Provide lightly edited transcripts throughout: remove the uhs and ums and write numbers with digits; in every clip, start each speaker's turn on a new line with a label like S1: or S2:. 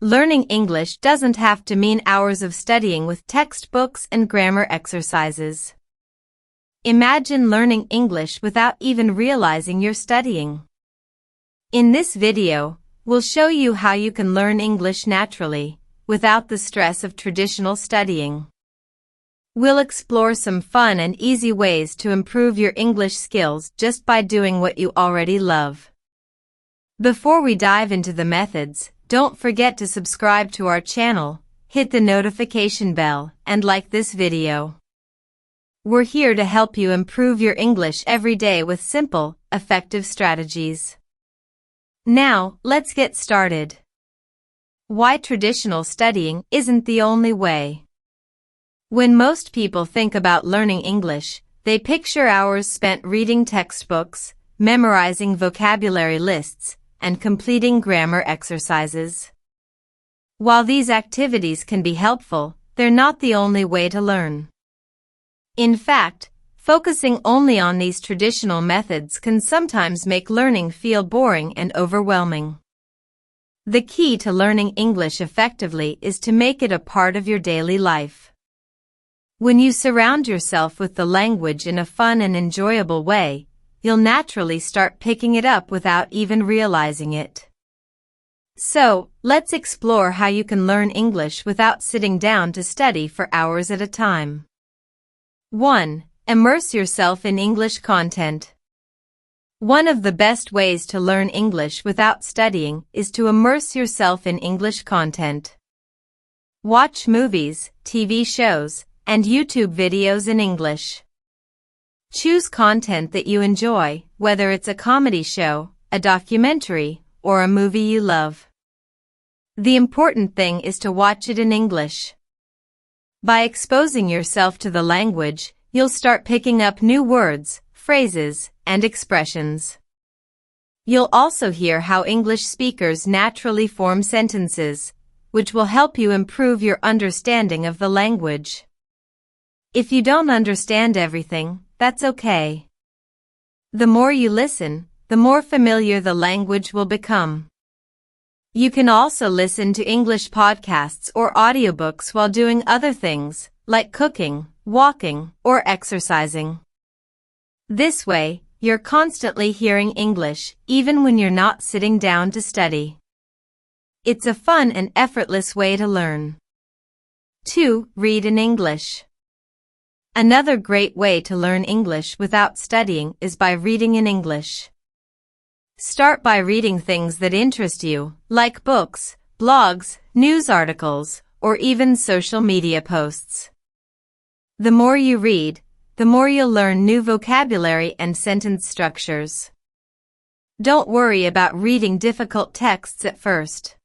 S1: Learning English doesn't have to mean hours of studying with textbooks and grammar exercises. Imagine learning English without even realizing you're studying. In this video, we'll show you how you can learn English naturally, without the stress of traditional studying. We'll explore some fun and easy ways to improve your English skills just by doing what you already love. Before we dive into the methods, don't forget to subscribe to our channel, hit the notification bell, and like this video. We're here to help you improve your English every day with simple, effective strategies. Now, let's get started. Why traditional studying isn't the only way. When most people think about learning English, they picture hours spent reading textbooks, memorizing vocabulary lists, and completing grammar exercises. While these activities can be helpful, they're not the only way to learn. In fact, focusing only on these traditional methods can sometimes make learning feel boring and overwhelming. The key to learning English effectively is to make it a part of your daily life. When you surround yourself with the language in a fun and enjoyable way, you'll naturally start picking it up without even realizing it. So, let's explore how you can learn English without sitting down to study for hours at a time. 1. Immerse yourself in English content. One of the best ways to learn English without studying is to immerse yourself in English content. Watch movies, TV shows, and YouTube videos in English. Choose content that you enjoy, whether it's a comedy show, a documentary, or a movie you love. The important thing is to watch it in English. By exposing yourself to the language, you'll start picking up new words, phrases, and expressions. You'll also hear how English speakers naturally form sentences, which will help you improve your understanding of the language. If you don't understand everything, that's okay. The more you listen, the more familiar the language will become. You can also listen to English podcasts or audiobooks while doing other things, like cooking, walking, or exercising. This way, you're constantly hearing English, even when you're not sitting down to study. It's a fun and effortless way to learn. 2. Read in English. Another great way to learn English without studying is by reading in English. Start by reading things that interest you, like books, blogs, news articles, or even social media posts. The more you read, the more you'll learn new vocabulary and sentence structures. Don't worry about reading difficult texts at first.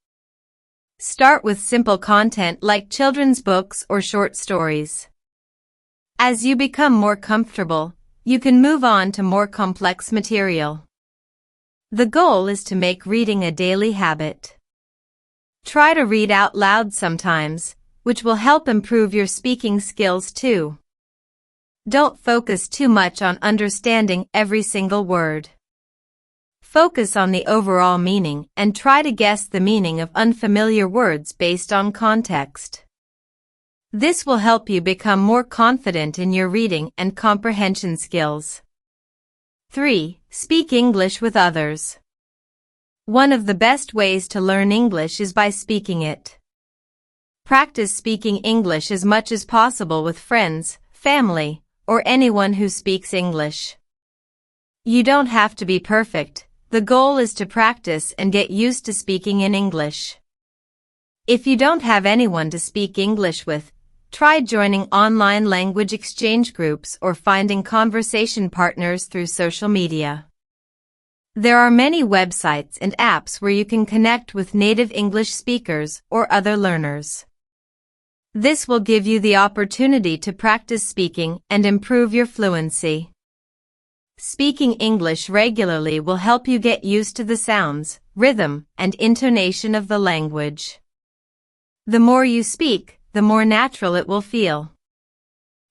S1: Start with simple content like children's books or short stories. As you become more comfortable, you can move on to more complex material. The goal is to make reading a daily habit. Try to read out loud sometimes, which will help improve your speaking skills too. Don't focus too much on understanding every single word. Focus on the overall meaning and try to guess the meaning of unfamiliar words based on context. This will help you become more confident in your reading and comprehension skills. 3. Speak English with others. One of the best ways to learn English is by speaking it. Practice speaking English as much as possible with friends, family, or anyone who speaks English. You don't have to be perfect. The goal is to practice and get used to speaking in English. If you don't have anyone to speak English with, try joining online language exchange groups or finding conversation partners through social media. There are many websites and apps where you can connect with native English speakers or other learners. This will give you the opportunity to practice speaking and improve your fluency. Speaking English regularly will help you get used to the sounds, rhythm, and intonation of the language. The more you speak, the more natural it will feel.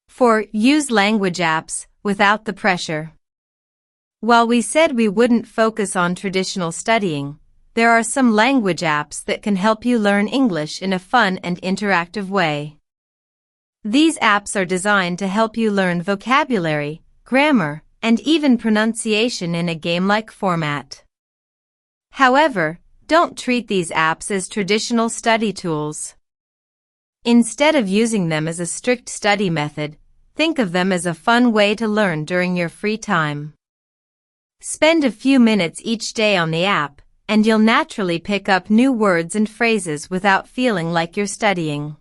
S1: 4. Use language apps without the pressure. While we said we wouldn't focus on traditional studying, there are some language apps that can help you learn English in a fun and interactive way. These apps are designed to help you learn vocabulary, grammar, and even pronunciation in a game-like format. However, don't treat these apps as traditional study tools. Instead of using them as a strict study method, think of them as a fun way to learn during your free time. Spend a few minutes each day on the app, and you'll naturally pick up new words and phrases without feeling like you're studying.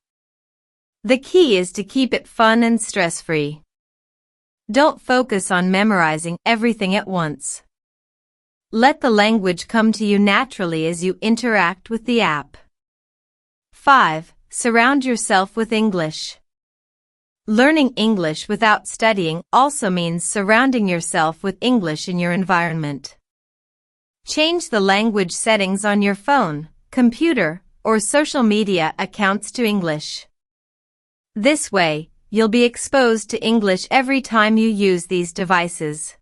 S1: The key is to keep it fun and stress-free. Don't focus on memorizing everything at once. Let the language come to you naturally as you interact with the app. 5. Surround yourself with English. Learning English without studying also means surrounding yourself with English in your environment. Change the language settings on your phone, computer, or social media accounts to English. This way, you'll be exposed to English every time you use these devices.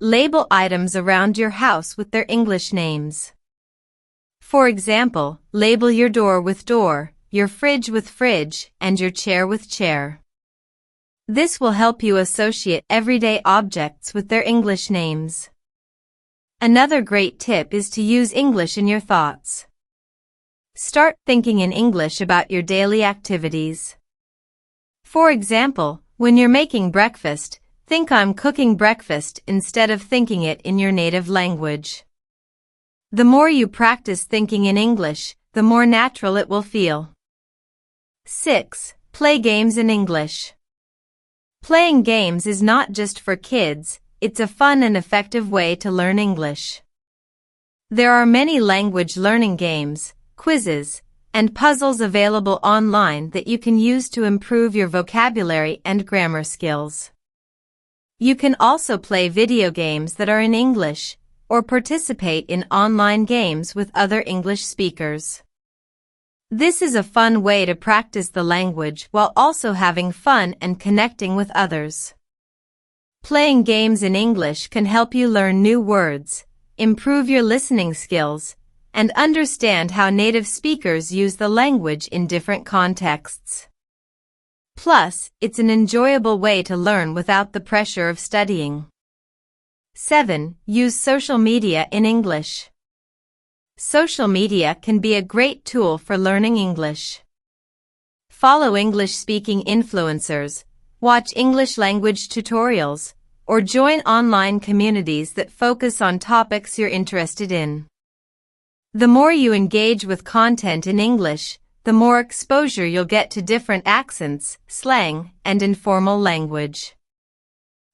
S1: Label items around your house with their English names. For example, label your door with door, your fridge with fridge, and your chair with chair. This will help you associate everyday objects with their English names. Another great tip is to use English in your thoughts. Start thinking in English about your daily activities. For example, when you're making breakfast, think I'm cooking breakfast instead of thinking it in your native language. The more you practice thinking in English, the more natural it will feel. 6. Play games in English. Playing games is not just for kids, it's a fun and effective way to learn English. There are many language learning games, quizzes, and puzzles available online that you can use to improve your vocabulary and grammar skills. You can also play video games that are in English, or participate in online games with other English speakers. This is a fun way to practice the language while also having fun and connecting with others. Playing games in English can help you learn new words, improve your listening skills, and understand how native speakers use the language in different contexts. Plus, it's an enjoyable way to learn without the pressure of studying. 7. Use social media in English. Social media can be a great tool for learning English. Follow English-speaking influencers, watch English language tutorials, or join online communities that focus on topics you're interested in. The more you engage with content in English, the more exposure you'll get to different accents, slang, and informal language.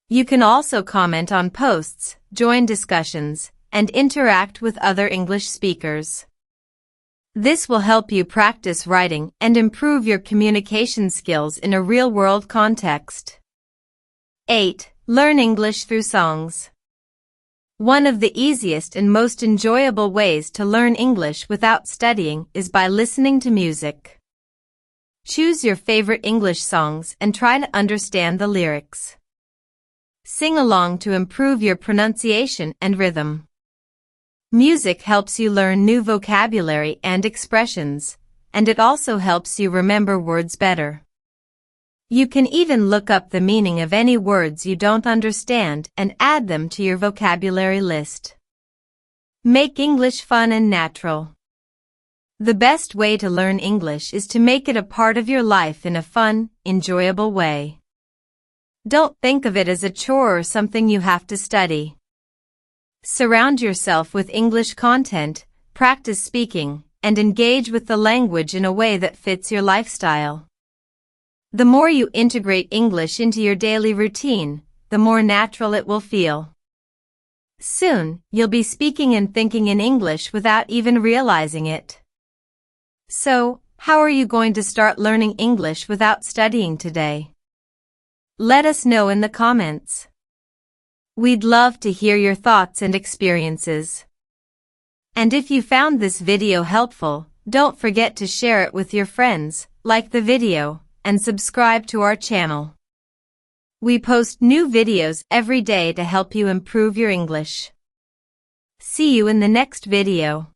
S1: You can also comment on posts, join discussions, and interact with other English speakers. This will help you practice writing and improve your communication skills in a real-world context. 8. Learn English through songs. One of the easiest and most enjoyable ways to learn English without studying is by listening to music. Choose your favorite English songs and try to understand the lyrics. Sing along to improve your pronunciation and rhythm. Music helps you learn new vocabulary and expressions, and it also helps you remember words better. You can even look up the meaning of any words you don't understand and add them to your vocabulary list. Make English fun and natural. The best way to learn English is to make it a part of your life in a fun, enjoyable way. Don't think of it as a chore or something you have to study. Surround yourself with English content, practice speaking, and engage with the language in a way that fits your lifestyle. The more you integrate English into your daily routine, the more natural it will feel. Soon, you'll be speaking and thinking in English without even realizing it. So, how are you going to start learning English without studying today? Let us know in the comments. We'd love to hear your thoughts and experiences. And if you found this video helpful, don't forget to share it with your friends, like the video, and subscribe to our channel. We post new videos every day to help you improve your English. See you in the next video.